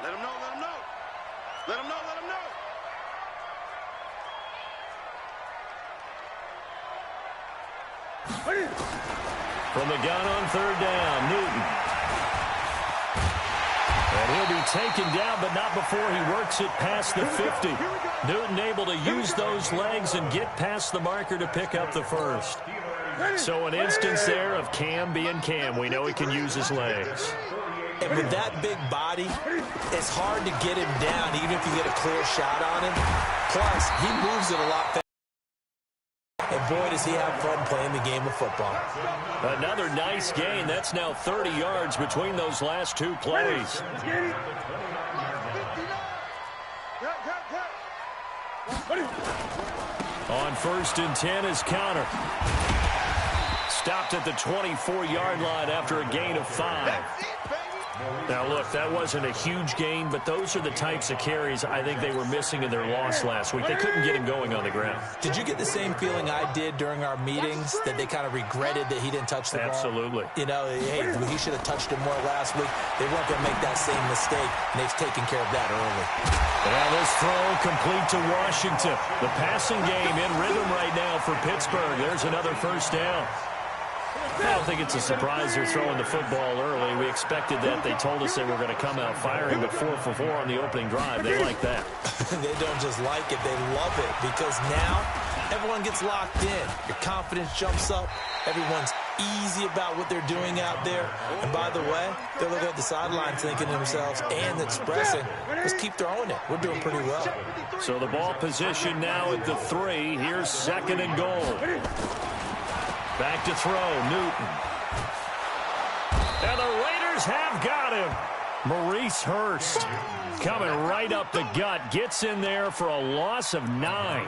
Let him know, let him know. Let him know, let him know. From the gun on third down, Newton. And he'll be taken down, but not before he works it past the 50. Newton able to use those legs and get past the marker to pick up the first. So an instance there of Cam being Cam. We know he can use his legs. And with that big body, it's hard to get him down, even if you get a clear shot on him. Plus, he moves it a lot faster. And boy, does he have fun playing the game of football. Another nice gain. That's now 30 yards between those last two plays. On 1st and 10 is Connor. Stopped at the 24-yard line after a gain of 5. Now, look, that wasn't a huge gain, but those are the types of carries I think they were missing in their loss last week. They couldn't get him going on the ground. Did you get the same feeling I did during our meetings, that they kind of regretted that he didn't touch the ball? Absolutely. You know, hey, he should have touched it more last week. They weren't going to make that same mistake, and they've taken care of that early. Well, this throw complete to Washington. The passing game in rhythm right now for Pittsburgh. There's another first down. I don't think it's a surprise they're throwing the football early. We expected that. They told us they were going to come out firing, but 4 for 4 on the opening drive. They like that. They don't just like it, they love it, because now everyone gets locked in. Your confidence jumps up. Everyone's easy about what they're doing out there. And by the way, they're looking at the sidelines thinking to themselves and expressing, let's keep throwing it. We're doing pretty well. So the ball position now at the 3. Here's 2nd and goal. Back to throw, Newton. And the Raiders have got him. Maurice Hurst coming right up the gut. Gets in there for a loss of 9.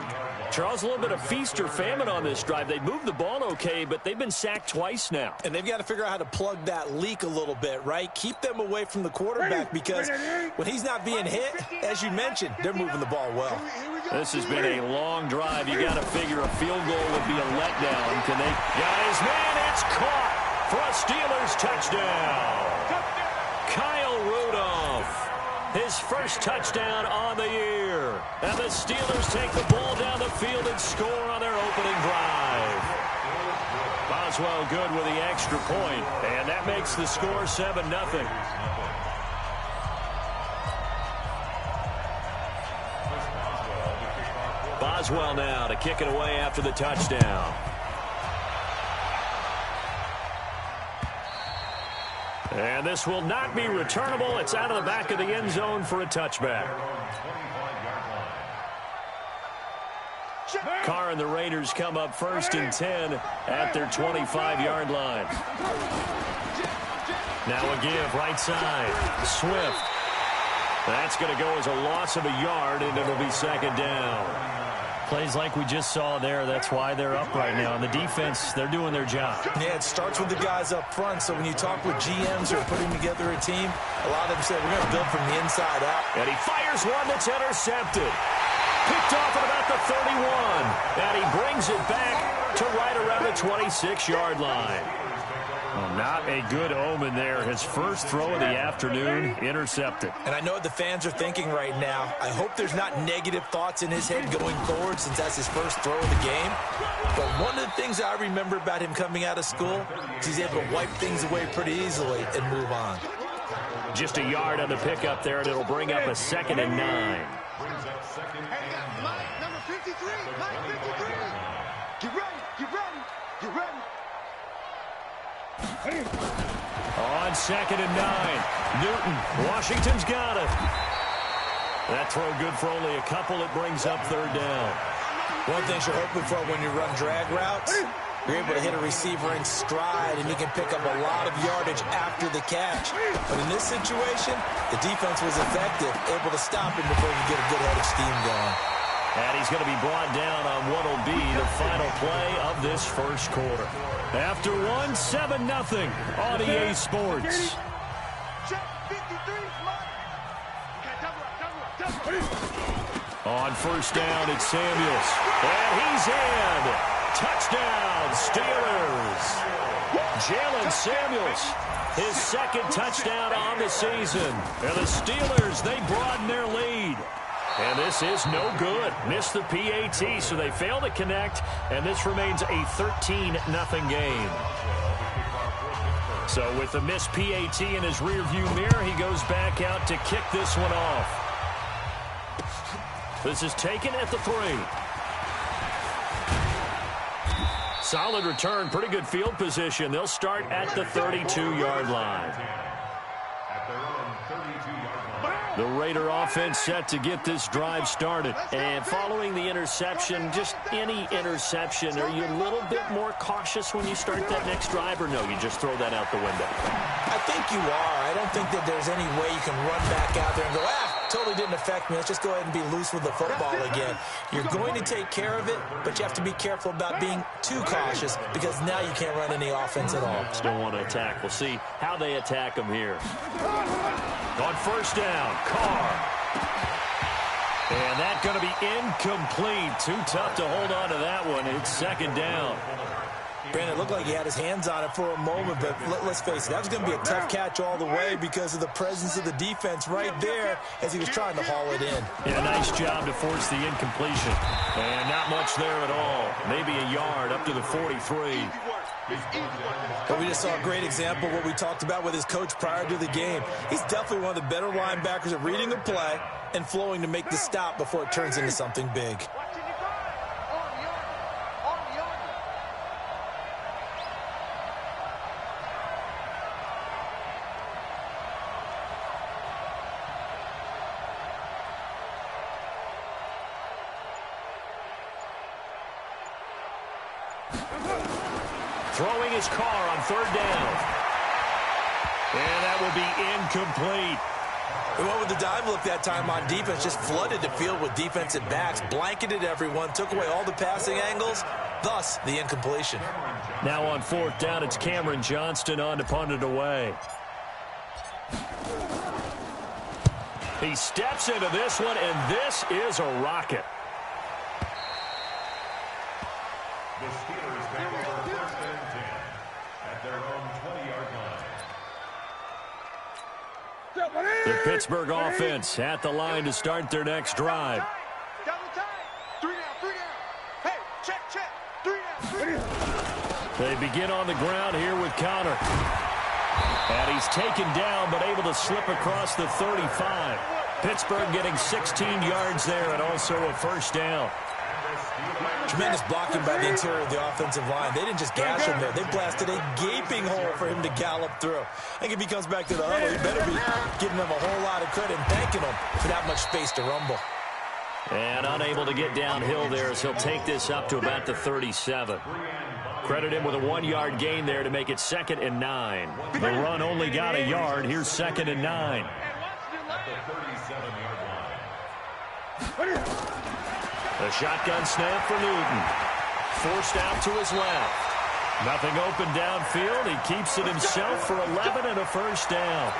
Charles, a little bit of feast or famine on this drive. They moved the ball okay, but they've been sacked twice now. And they've got to figure out how to plug that leak a little bit, right? Keep them away from the quarterback, because when he's not being hit, as you mentioned, they're moving the ball well. This has been a long drive. You got to figure a field goal would be a letdown. Can they? Guys, man, it's caught for a Steelers touchdown. Kyle Rudolph, his first touchdown on the year. And the Steelers take the ball down the field and score on their opening drive. Boswell good with the extra point, and that makes the score 7-0. Boswell now to kick it away after the touchdown. And this will not be returnable. It's out of the back of the end zone for a touchback. Carr and the Raiders come up 1st and 10 at their 25-yard line. Now a give right side. Swift. That's going to go as a loss of a yard, and it'll be 2nd down. Plays like we just saw there. That's why they're up right now. And the defense, they're doing their job. Yeah, it starts with the guys up front. So when you talk with GMs who are putting together a team, a lot of them say, we're going to build from the inside out. And he fires one that's intercepted. Picked off at about the 31. And he brings it back to right around the 26-yard line. Well, not a good omen there. His first throw of the afternoon, intercepted. And I know what the fans are thinking right now. I hope there's not negative thoughts in his head going forward, since that's his first throw of the game. But one of the things I remember about him coming out of school is he's able to wipe things away pretty easily and move on. Just a yard on the pickup there, and it'll bring up a 2nd and 9. Number 53, get ready, get ready, get ready. On 2nd and 9, Newton. Washington's got it. That throw good for only a couple. It brings up 3rd down. One thing you're hoping for when you run drag routes, you're able to hit a receiver in stride, and you can pick up a lot of yardage after the catch. But in this situation, the defense was effective, able to stop him before you get a good head of steam going. And he's going to be brought down on what will be the final play of this first quarter. After 7-0 on EA Sports. On 1st down, it's Samuels. And he's in. Touchdown, Steelers. Jalen Samuels His second touchdown on the season. And the Steelers, they broaden their lead. And this is no good. Missed the PAT, so they fail to connect, and this remains a 13-0 game. So with the missed PAT in his rearview mirror, he goes back out to kick this one off. This is taken at the 3. Solid return, pretty good field position. They'll start at the 32-yard line. The Raider offense set to get this drive started. And following the interception, just any interception, are you a little bit more cautious when you start that next drive, or no, you just throw that out the window? I think you are. I don't think that there's any way you can run back out there and go, totally didn't affect me. Let's just go ahead and be loose with the football again. You're going to take care of it, but you have to be careful about being too cautious because now you can't run any offense at all. Still want to attack. We'll see how they attack them here. On first down, Carr. And that's going to be incomplete. Too tough to hold on to that one. It's second down. Brandon, it looked like he had his hands on it for a moment, but let's face it, that was going to be a tough catch all the way because of the presence of the defense right there as he was trying to haul it in. Yeah, nice job to force the incompletion. And not much there at all. Maybe a yard up to the 43. But we just saw a great example of what we talked about with his coach prior to the game. He's definitely one of the better linebackers at reading the play and flowing to make the stop before it turns into something big. Throwing his Carr on third down. And that will be incomplete. He went with the dive look that time on defense, just flooded the field with defensive backs, blanketed everyone, took away all the passing angles, thus the incompletion. Now on fourth down, it's Cameron Johnston on to punt it away. He steps into this one, and this is a rocket. The Steelers take over first and 10 at their own 20-yard line. The Pittsburgh offense at the line to start their next drive. Double time. 3 down. Hey, check. 3 down. They begin on the ground here with Connor. And he's taken down, but able to slip across the 35. Pittsburgh getting 16 yards there and also a first down. Tremendous blocking by the interior of the offensive line. They didn't just gash him there. They blasted a gaping hole for him to gallop through. I think if he comes back to the huddle, he better be giving them a whole lot of credit and thanking them for that much space to rumble. And unable to get downhill there as he'll take this up to about the 37. Credit him with a 1-yard gain there to make it 2nd and 9. The run only got a yard. Here's 2nd and 9. At the 37-yard line. The shotgun snap for Newton. Forced out to his left. Nothing open downfield. He keeps it himself for 11 and a first down.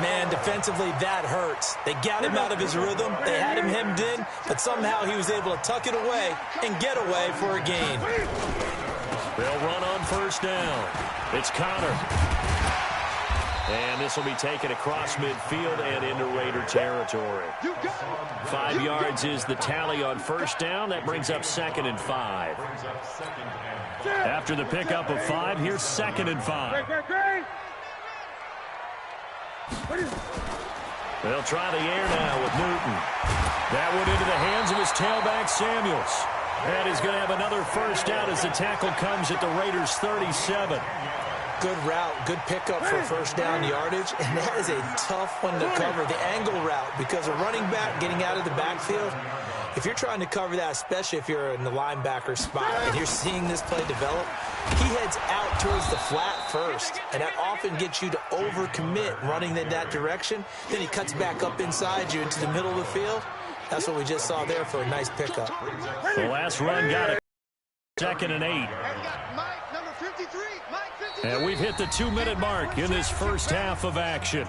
Man, defensively, that hurts. They got him out of his rhythm. They had him hemmed in, but somehow he was able to tuck it away and get away for a gain. They'll run on first down. It's Connor. And this will be taken across midfield and into Raider territory. 5 yards is the tally on first down. That brings up 2nd and 5. After the pickup of 5, here's 2nd and 5. They'll try the air now with Newton. That one into the hands of his tailback, Samuels. And he's going to have another first down as the tackle comes at the Raiders' 37. Good route, good pickup for first down yardage, and that is a tough one to cover, the angle route, because a running back getting out of the backfield, if you're trying to cover that, especially if you're in the linebacker spot and you're seeing this play develop, he heads out towards the flat first, and that often gets you to overcommit running in that direction. Then he cuts back up inside you into the middle of the field. That's what we just saw there for a nice pickup. The last run got it. 2nd and 8. And we've hit the 2-minute mark in this first half of action.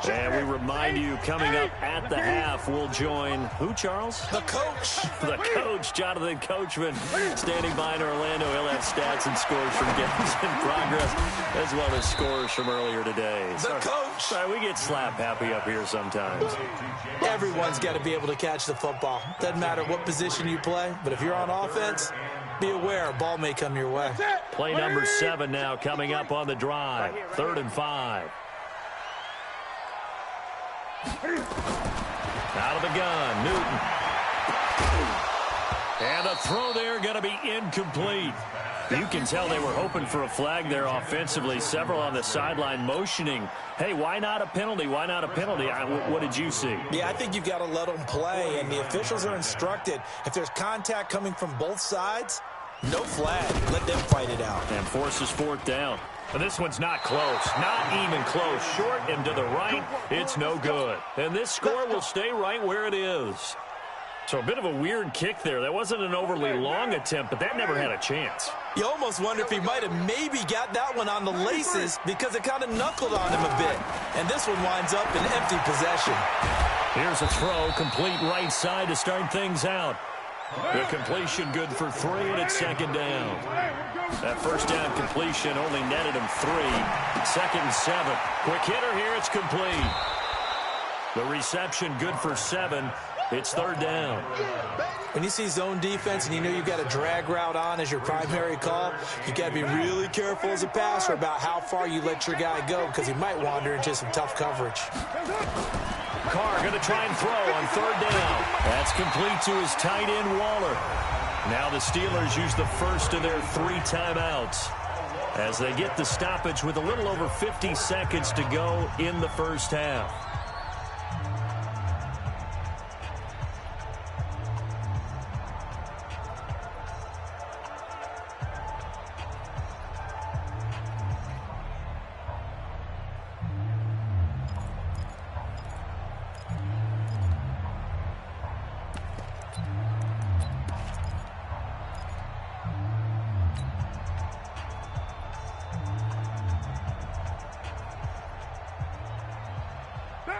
And we remind you, coming up at the half, we'll join who, Charles? The coach. The coach, Jonathan Coachman, standing by in Orlando. He'll have stats and scores from games in progress, as well as scores from earlier today. The coach. Sorry, we get slap happy up here sometimes. Everyone's got to be able to catch the football. Doesn't matter what position you play, but if you're on offense, be aware a ball may come your way. Play number 7 now coming up on the drive. 3rd and 5. Out of the gun, Newton. And a throw there going to be incomplete. You can tell they were hoping for a flag there offensively. Several on the sideline motioning, hey, why not a penalty? Why not a penalty? What did you see? Yeah, I think you've got to let them play, and the officials are instructed. If there's contact coming from both sides, no flag. Let them fight it out. And forces 4th down. But this one's not close. Not even close. Short and to the right. It's no good. And this score will stay right where it is. So a bit of a weird kick there. That wasn't an overly long attempt, but that never had a chance. You almost wonder if he might have maybe got that one on the laces because it kind of knuckled on him a bit. And this one winds up in empty possession. Here's a throw, complete right side to start things out. The completion good for 3, and it's 2nd down. That first down completion only netted him 3. 2nd and 7. Quick hitter here, it's complete. The reception good for 7. It's 3rd down. When you see zone defense and you know you've got a drag route on as your primary call, you got to be really careful as a passer about how far you let your guy go because he might wander into some tough coverage. Carr going to try and throw on 3rd down. That's complete to his tight end, Waller. Now the Steelers use the first of their 3 timeouts as they get the stoppage with a little over 50 seconds to go in the first half.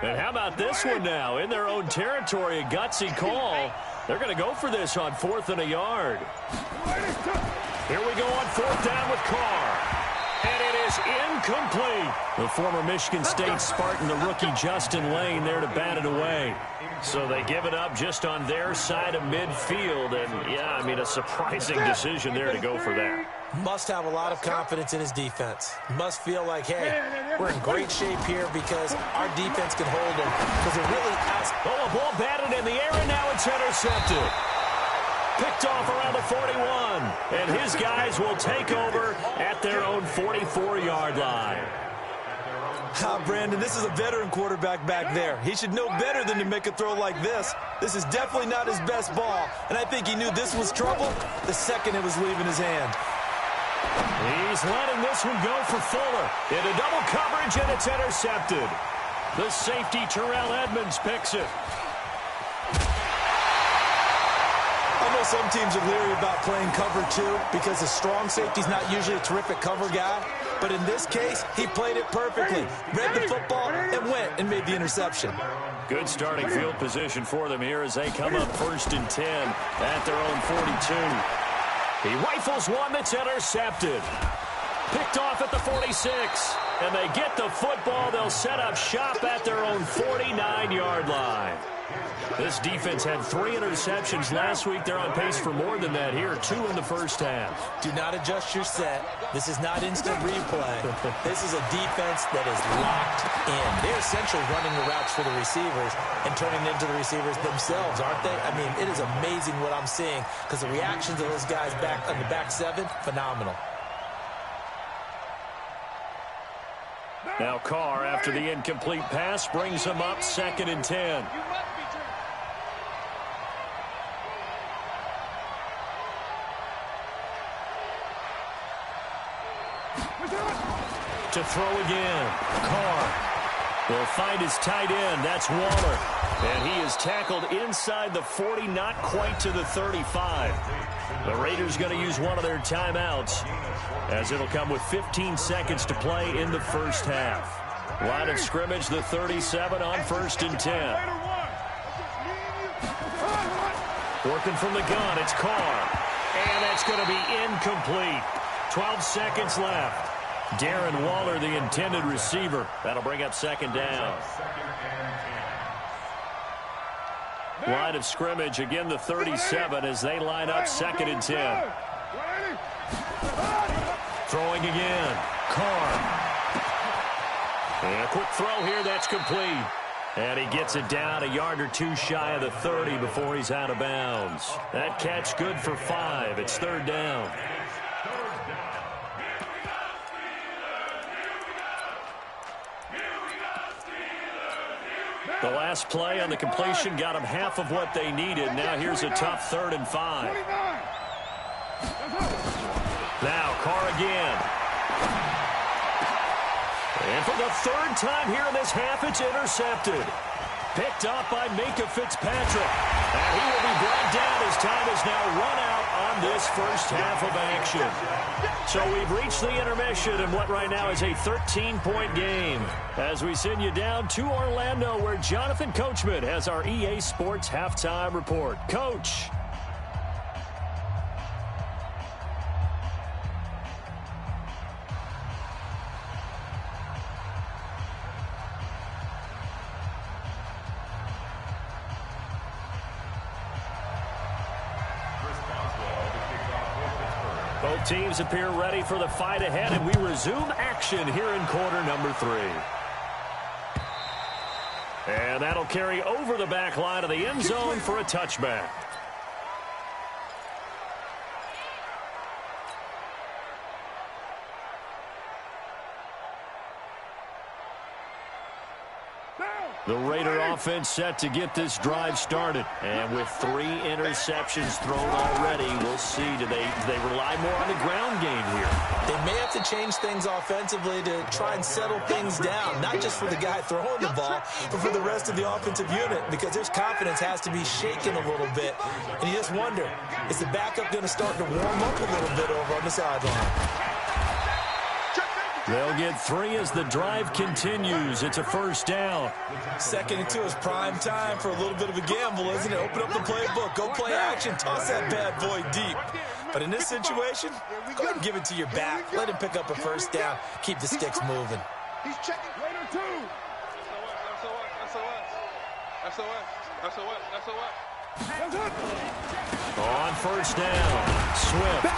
And how about this one now? In their own territory, a gutsy call. They're going to go for this on 4th and a yard. Here we go on 4th down with Carr. And it is incomplete. The former Michigan State Spartan, the rookie Justin Lane, there to bat it away. So they give it up just on their side of midfield. And, yeah, I mean, a surprising decision there to go for that. Must have a lot of confidence in his defense. Must feel like, hey, we're in great shape here because our defense can hold them. Because it really has. Oh, a ball batted in the air, and now it's intercepted. Picked off around the 41. And his guys will take over at their own 44-yard line. Brandon, this is a veteran quarterback back there. He should know better than to make a throw like this. This is definitely not his best ball. And I think he knew this was trouble the second it was leaving his hand. He's letting this one go for Fuller. Into double coverage, and it's intercepted. The safety, Terrell Edmonds, picks it. I know some teams are leery about playing cover 2 because the strong safety's not usually a terrific cover guy. But in this case, he played it perfectly. Read the football and went and made the interception. Good starting field position for them here as they come up 1st and 10 at their own 42. He rifles one that's intercepted. Picked off at the 46. And they get the football. They'll set up shop at their own 49-yard line. This defense had 3 interceptions last week. They're on pace for more than that here. 2 in the first half. Do not adjust your set. This is not instant replay. This is a defense that is locked in. They're essentially running the routes for the receivers and turning into the receivers themselves, aren't they? I mean, it is amazing what I'm seeing because the reactions of those guys back on the back 7, phenomenal. Now Carr, after the incomplete pass, brings him up 2nd and 10. To throw again. Carr will find his tight end. That's Waller. And he is tackled inside the 40, not quite to the 35. The Raiders going to use one of their timeouts as it'll come with 15 seconds to play in the first half. Line of scrimmage, the 37 on 1st and 10. Working from the gun, it's Carr. And that's going to be incomplete. 12 seconds left. Darren Waller, the intended receiver. That'll bring up 2nd down. Line of scrimmage, again the 37 as they line up 2nd and 10. Throwing again. Carr. And a quick throw here, that's complete. And he gets it down a yard or two shy of the 30 before he's out of bounds. That catch good for 5. It's 3rd down. The last play on the completion got them half of what they needed. Now here's a tough 3rd and 5. Now Carr again. And for the 3rd time here in this half, it's intercepted. Picked up by Minkah Fitzpatrick. And he will be brought down as time is now run out on this first half of action. So we've reached the intermission in what right now is a 13-point game. As we send you down to Orlando, where Jonathan Coachman has our EA Sports Halftime Report. Coach. Both teams appear ready for the fight ahead, and we resume action here in quarter number 3. And that'll carry over the back line of the end zone for a touchback. The Raider offense set to get this drive started. And with 3 interceptions thrown already, we'll see. Do they rely more on the ground game here? They may have to change things offensively to try and settle things down, not just for the guy throwing the ball, but for the rest of the offensive unit, because his confidence has to be shaken a little bit. And you just wonder, is the backup going to start to warm up a little bit over on the sideline? They'll get 3 as the drive continues. It's a 1st down. 2nd and 2 is prime time for a little bit of a gamble, isn't it? Open up the playbook, go play action, toss that bad boy deep. But in this situation, go ahead and give it to your back. Let him pick up a 1st down. Keep the sticks moving. He's checking. Raider 2. On 1st down, Swift.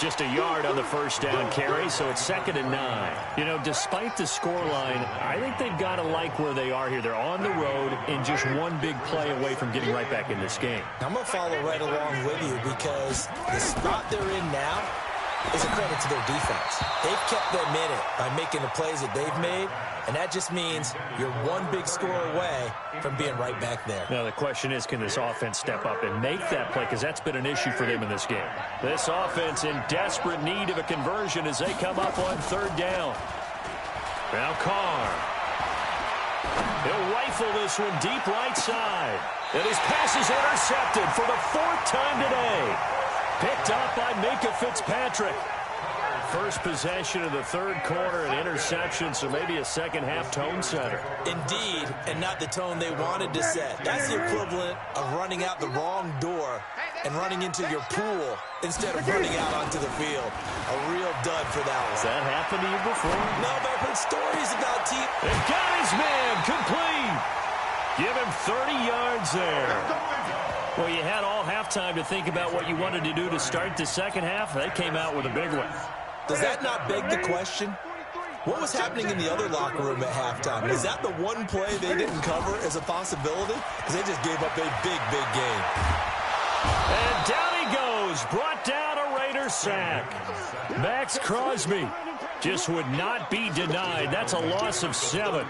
Just a yard on the 1st down carry, so it's 2nd and 9. You know, despite the scoreline, I think they've got to like where they are here. They're on the road and just one big play away from getting right back in this game. I'm going to follow right along with you because the spot they're in now is a credit to their defense. They've kept them in it by making the plays that they've made, and that just means you're one big score away from being right back there. Now, the question is, can this offense step up and make that play? Because that's been an issue for them in this game. This offense in desperate need of a conversion as they come up on 3rd down. Now Carr. He'll rifle this one deep right side. And his pass is intercepted for the 4th time today. Picked up by Minkah Fitzpatrick. First possession of the 3rd quarter, an interception, so maybe a second-half tone setter. Indeed, and not the tone they wanted to set. That's the equivalent of running out the wrong door and running into your pool instead of running out onto the field. A real dud for that one. Has that happened to you before? No, but I've heard stories about teams. They got his man complete. Give him 30 yards there. Well, you had all halftime to think about what you wanted to do to start the second half. They came out with a big one. Does that not beg the question? What was happening in the other locker room at halftime? Was that the one play they didn't cover as a possibility? Because they just gave up a big, big game. And down he goes. Brought down a Raider sack. Max Crosby just would not be denied. That's a loss of 7.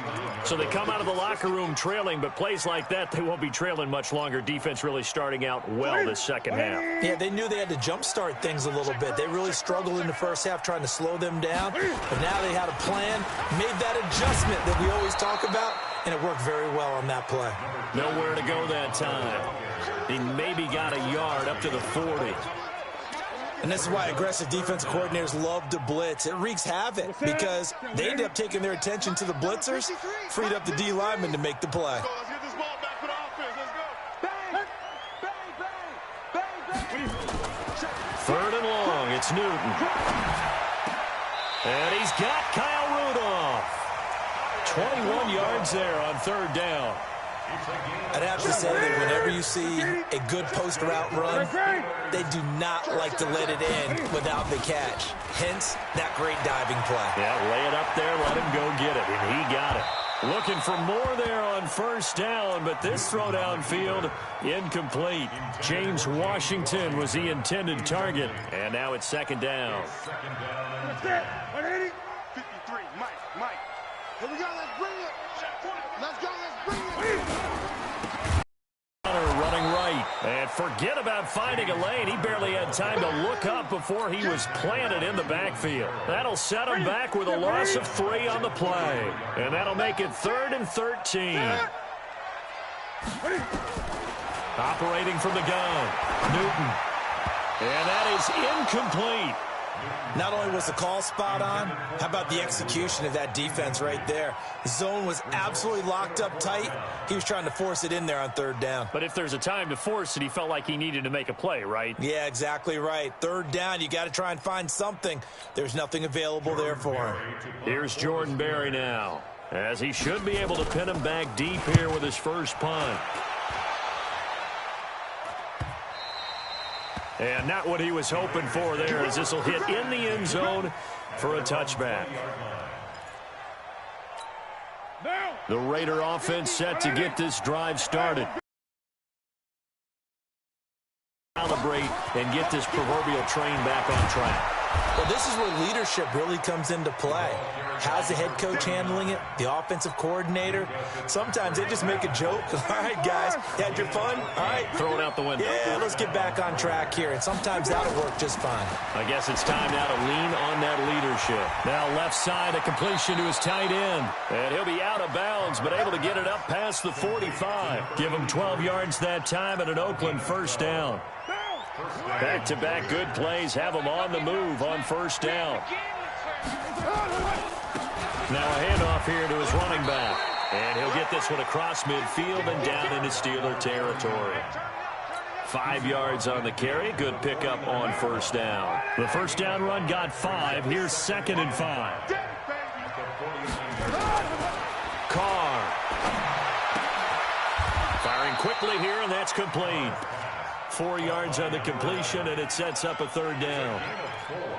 So they come out of the locker room trailing, but plays like that, they won't be trailing much longer. Defense really starting out well this second half. Yeah, they knew they had to jumpstart things a little bit. They really struggled in the first half trying to slow them down, but now they had a plan, made that adjustment that we always talk about, and it worked very well on that play. Nowhere to go that time. He maybe got a yard up to the 40. And this is why aggressive defense coordinators love to blitz. It wreaks havoc because they end up taking their attention to the blitzers, freed up the D lineman to make the play. Let's get this ball back for the offense. Let's go. Bang! Bang! Bang! Bang! Third and long. It's Newton. And he's got Kyle Rudolph. 21 yards there on third down. I'd have to say that whenever you see a good post route run, they do not like to let it end without the catch. Hence, that great diving play. Yeah, lay it up there, let him go get it, and he got it. Looking for more there on first down, but this throw downfield, incomplete. James Washington was the intended target, and now it's second down. 180. 53. Mike. Here we go. Let's bring it. Let's go. Let's bring it. Running right, and forget about finding a lane. He barely had time to look up before he was planted in the backfield. That'll set him back with a loss of 3 on the play, and that'll make it 3rd and 13. Operating from the gun, Newton, and that is incomplete. Not only was the call spot on, how about the execution of that defense right there? The zone was absolutely locked up tight. He was trying to force it in there on third down. But if there's a time to force it, he felt like he needed to make a play, right? Yeah, exactly right. Third down, you got to try and find something. There's nothing available there for him. Here's Jordan Berry now, as he should be able to pin him back deep here with his first punt. And not what he was hoping for there, as this will hit in the end zone for a touchback. The Raider offense set to get this drive started. Calibrate and get this proverbial train back on track. Well, this is where leadership really comes into play. How's the head coach handling it? The offensive coordinator? Sometimes they just make a joke. All right, guys, you had your fun? All right. Throw it out the window. Yeah, let's get back on track here. And sometimes that'll work just fine. I guess it's time now to lean on that leadership. Now left side, a completion to his tight end. And he'll be out of bounds, but able to get it up past the 45. Give him 12 yards that time and an Oakland first down. Back-to-back good plays have him on the move on first down. Now a handoff here to his running back. And he'll get this one across midfield and down into Steeler territory. 5 yards on the carry. Good pickup on first down. The first down run got 5. Here's 2nd and 5. Carr. Firing quickly here, and that's complete. 4 yards on the completion, and it sets up a third down.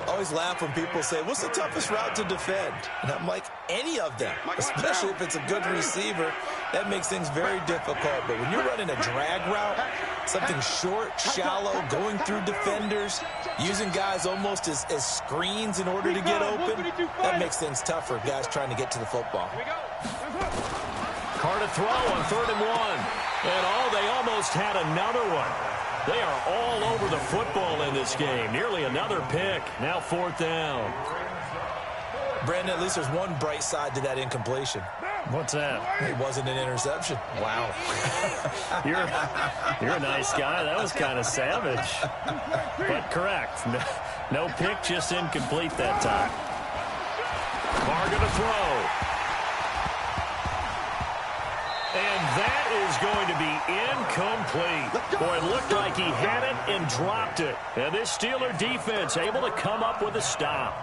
I always laugh when people say, what's the toughest route to defend? And I'm like, any of them, especially if it's a good receiver. That makes things very difficult. But when you're running a drag route, something short, shallow, going through defenders, using guys almost as screens in order to get open, that makes things tougher, guys trying to get to the football. Carr to throw on 3rd and 1. And they almost had another one. They are all over the football in this game. Nearly another pick. Now 4th down. Brandon, at least there's one bright side to that incompletion. What's that? It wasn't an interception. Wow. You're a nice guy. That was kind of savage. But correct. No pick, just incomplete that time. Carr going to throw. And that is going to be incomplete. Boy, it looked like he had it and dropped it. And this Steeler defense able to come up with a stop.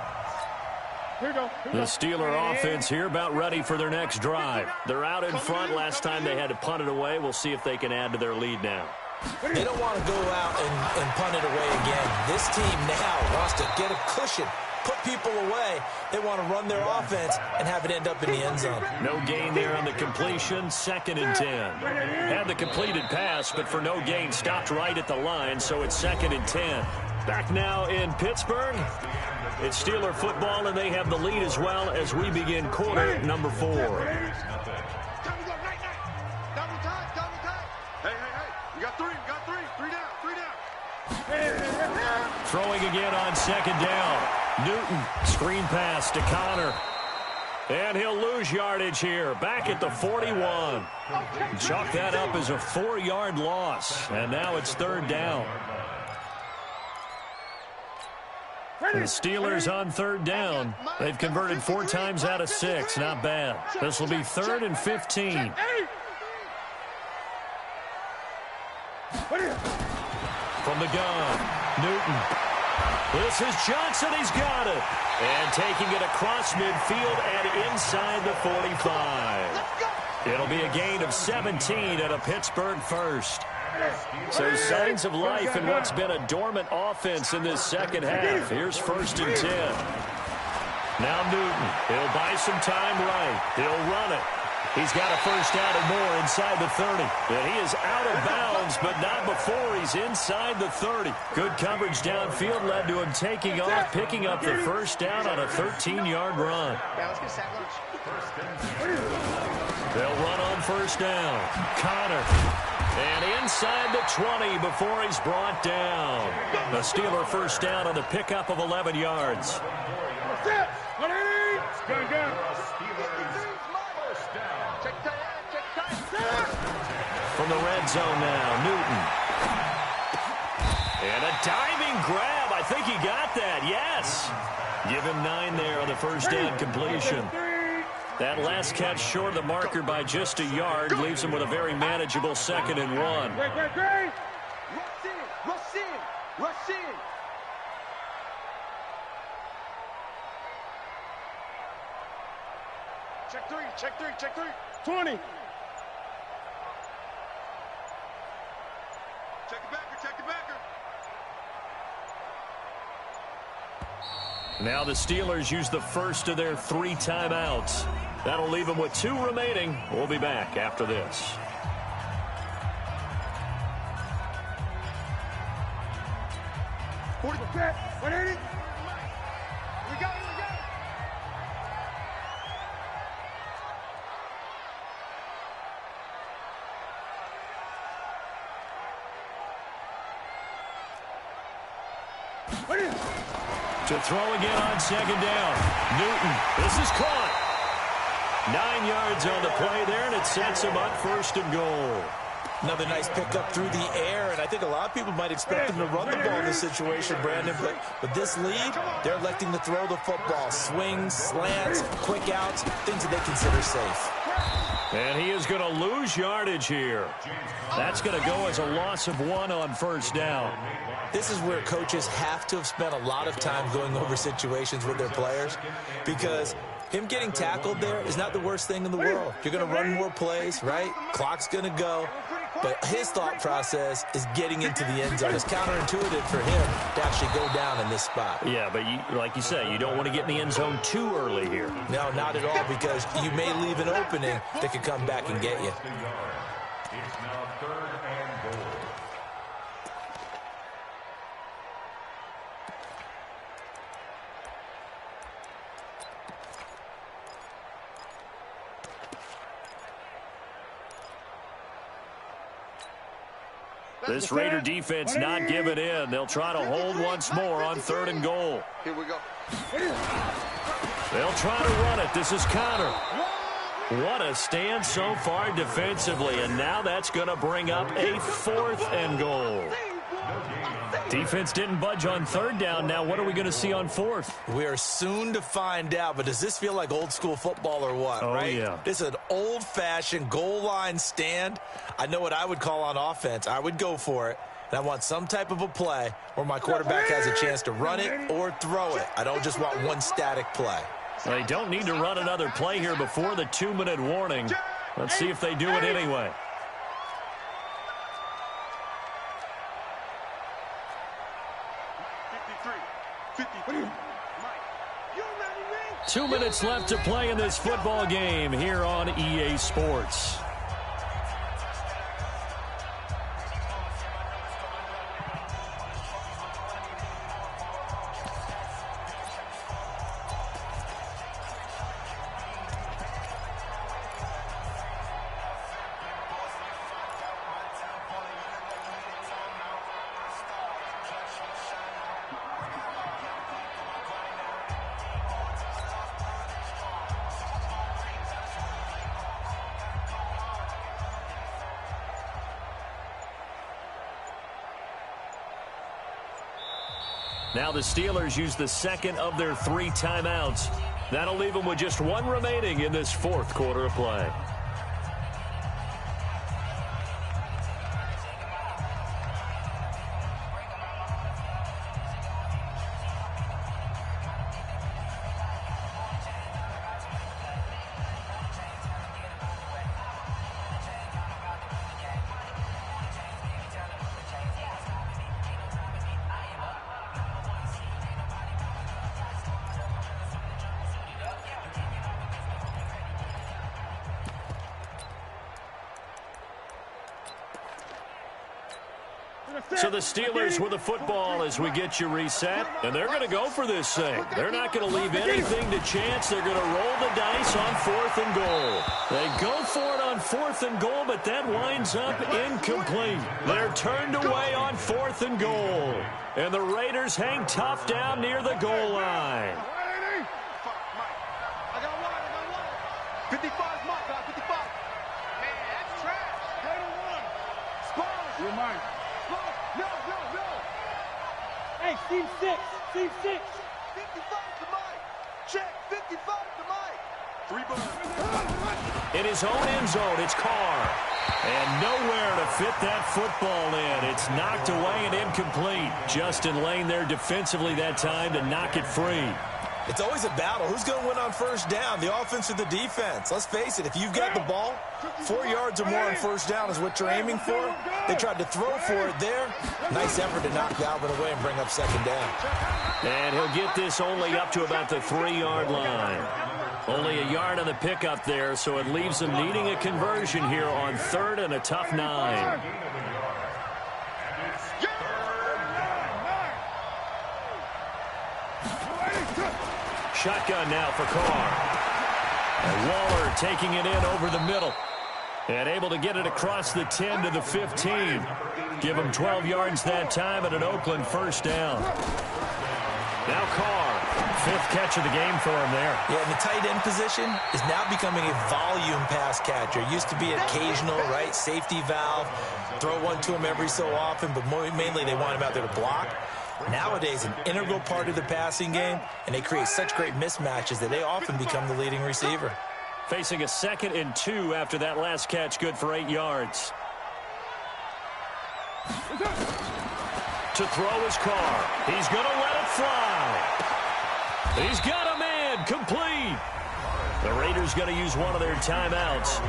The Steeler offense here about ready for their next drive. They're out in front. Last time they had to punt it away. We'll see if they can add to their lead now. They don't want to go out and punt it away again. This team now wants to get a cushion, put people away. They want to run their offense and have it end up in the end zone. No gain there on the completion. 2nd and 10. Had the completed pass, but for no gain, stopped right at the line, so it's 2nd and 10. Back now in Pittsburgh. It's Steeler football, and they have the lead as well as we begin quarter number 4. Hey. You got 3. 3 down. Throwing again on 2nd down. Newton, screen pass to Connor. And he'll lose yardage here. Back at the 41. Chalk that up as a 4-yard loss. And now it's 3rd down. The Steelers on third down. They've converted 4 times out of 6. Not bad. This will be 3rd and 15. From the gun, Newton. This is Johnson. He's got it. And taking it across midfield and inside the 45. It'll be a gain of 17 at a Pittsburgh first. So signs of life in what's been a dormant offense in this second half. Here's 1st and 10. Now Newton. He'll buy some time right. He'll run it. He's got a first down and more inside the 30. And he is out of bounds, but not before he's inside the 30. Good coverage downfield led to him taking off, picking up the first down on a 13-yard run. They'll run on first down. Connor. And inside the 20 before he's brought down. The Steeler first down on the pickup of 11 yards. From the red zone now, Newton. And a diving grab. I think he got that, yes. Give him 9 there on the first down completion. That last catch short of the marker by just a yard leaves him with a very manageable 2nd and 1. Rush in. Check three. 20. Check the backer. Now the Steelers use the first of their 3 timeouts. That'll leave them with 2 remaining. We'll be back after this. We got it. To throw again on 2nd down. Newton. This is caught. 9 yards on the play there, and it sets him up 1st and goal. Another nice pickup through the air, and I think a lot of people might expect them to run the ball in this situation, Brandon, but with this lead, they're electing to throw the football. Swings, slants, quick outs, things that they consider safe. And he is going to lose yardage here. That's going to go as a loss of 1 on first down. This is where coaches have to have spent a lot of time going over situations with their players, because him getting tackled there is not the worst thing in the world. You're going to run more plays, right? Clock's going to go. But his thought process is getting into the end zone. It's counterintuitive for him to actually go down in this spot. Yeah, but like you say, you don't want to get in the end zone too early here. No, not at all, because you may leave an opening that could come back and get you. It's now 3rd and goal. This Raider defense not giving in. They'll try to hold once more on 3rd and goal. Here we go. They'll try to run it. This is Connor. What a stand so far defensively, and now that's going to bring up a 4th and goal. Defense didn't budge on 3rd down. Now what are we going to see on 4th? We are soon to find out, but does this feel like old school football or what, right? Yeah. This is an old-fashioned goal line stand. I know what I would call on offense. I would go for it. And I want some type of a play where my quarterback has a chance to run it or throw it. I don't just want one static play. They don't need to run another play here before the 2-minute warning. Let's see if they do it anyway. Mike. 2 minutes left to play in this football game here on EA Sports. Now the Steelers use the second of their 3 timeouts. That'll leave them with just 1 remaining in this 4th quarter of play. So the Steelers with the football as we get you reset, and they're going to go for this thing. They're not going to leave anything to chance. They're going to roll the dice on 4th and goal. They go for it on 4th and goal, but that winds up incomplete. They're turned away on 4th and goal, and the Raiders hang tough down near the goal line. 55's my guy, 55. Man, that's trash. Raider 1. Spurs. You're mine. No. Hey, Team 6. 55 to Mike. Check. 55 to Mike. 3 buttons. In his own end zone, it's Carr. And nowhere to fit that football in. It's knocked away and incomplete. Justin Lane there defensively that time to knock it free. It's always a battle. Who's going to win on 1st down, the offense or the defense? Let's face it, if you've got the ball, 4 yards or more on 1st down is what you're aiming for. They tried to throw for it there. Nice effort to knock Galvin away and bring up 2nd down. And he'll get this only up to about the 3-yard line. Only a yard on the pickup there, so it leaves them needing a conversion here on 3rd and a tough 9. Shotgun now for Carr. And Waller taking it in over the middle. And able to get it across the 10 to the 15. Give him 12 yards that time and an Oakland 1st down. Now Carr, 5th catch of the game for him there. Yeah, and the tight end position is now becoming a volume pass catcher. It used to be occasional, right, safety valve, throw one to him every so often, but mainly they want him out there to block. Nowadays, an integral part of the passing game, and they create such great mismatches that they often become the leading receiver. Facing a 2nd and 2 after that last catch, good for 8 yards. To throw his Carr. He's going to let it fly. He's got a man complete. The Raiders going to use one of their timeouts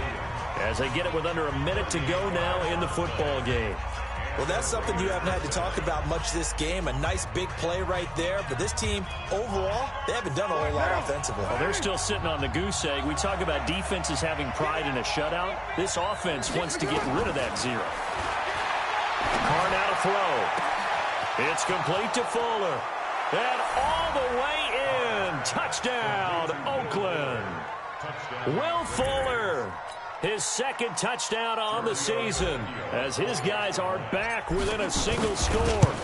as they get it with under a minute to go now in the football game. Well, that's something you haven't had to talk about much this game. A nice big play right there. But this team, overall, they haven't done a whole lot offensively. Well, they're still sitting on the goose egg. We talk about defenses having pride in a shutout. This offense wants to get rid of that 0. Carr now to throw. It's complete to Fuller. And all the way in. Touchdown, Oakland. Will Fuller. His 2nd touchdown on the season as his guys are back within a single score.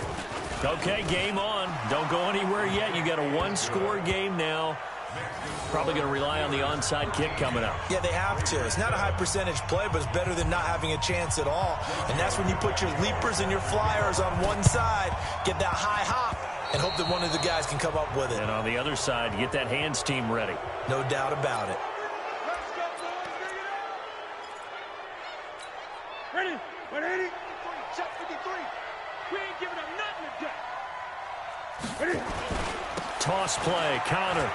Okay, game on. Don't go anywhere yet. You got a 1-score game now. Probably going to rely on the onside kick coming up. Yeah, they have to. It's not a high percentage play, but it's better than not having a chance at all. And that's when you put your leapers and your flyers on one side, get that high hop, and hope that one of the guys can come up with it. And on the other side, you get that hands team ready. No doubt about it. Ready? 180. Shot 53. We ain't giving up nothing today. Ready? Toss play, counter.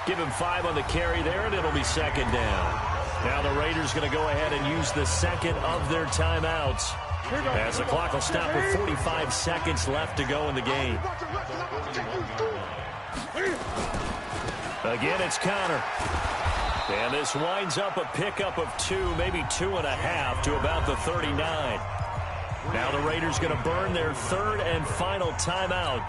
Give him 5 on the carry there, and it'll be 2nd down. Now the Raiders going to go ahead and use the 2nd of their timeouts as the clock will stop with 45 seconds left to go in the game. Again, it's counter. And this winds up a pickup of 2, maybe 2.5 to about the 39. Now the Raiders going to burn their 3rd and final timeout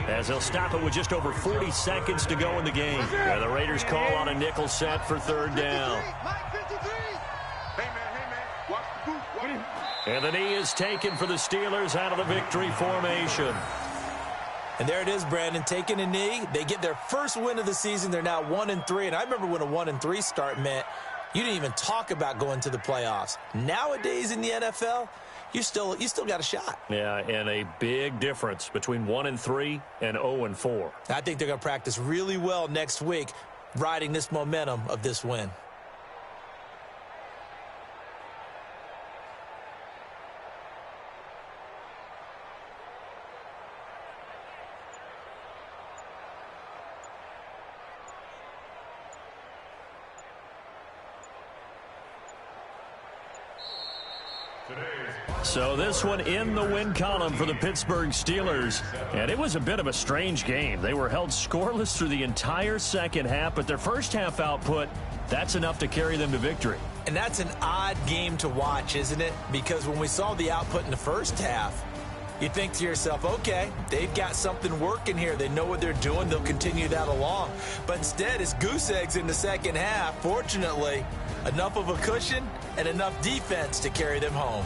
as they'll stop it with just over 40 seconds to go in the game. And the Raiders call on a nickel set for 3rd down. And the knee is taken for the Steelers out of the victory formation. And there it is, Brandon, taking a knee. They get their first win of the season. They're now 1-3. And I remember when a 1-3 start meant you didn't even talk about going to the playoffs. Nowadays in the NFL, you still got a shot. Yeah, and a big difference between 1-3 and 0-4. I think they're going to practice really well next week, riding this momentum of this win. So this one in the win column for the Pittsburgh Steelers. And it was a bit of a strange game. They were held scoreless through the entire second half, but their first half output, that's enough to carry them to victory. And that's an odd game to watch, isn't it? Because when we saw the output in the first half, you think to yourself, okay, they've got something working here. They know what they're doing. They'll continue that along. But instead, it's goose eggs in the second half. Fortunately, enough of a cushion and enough defense to carry them home.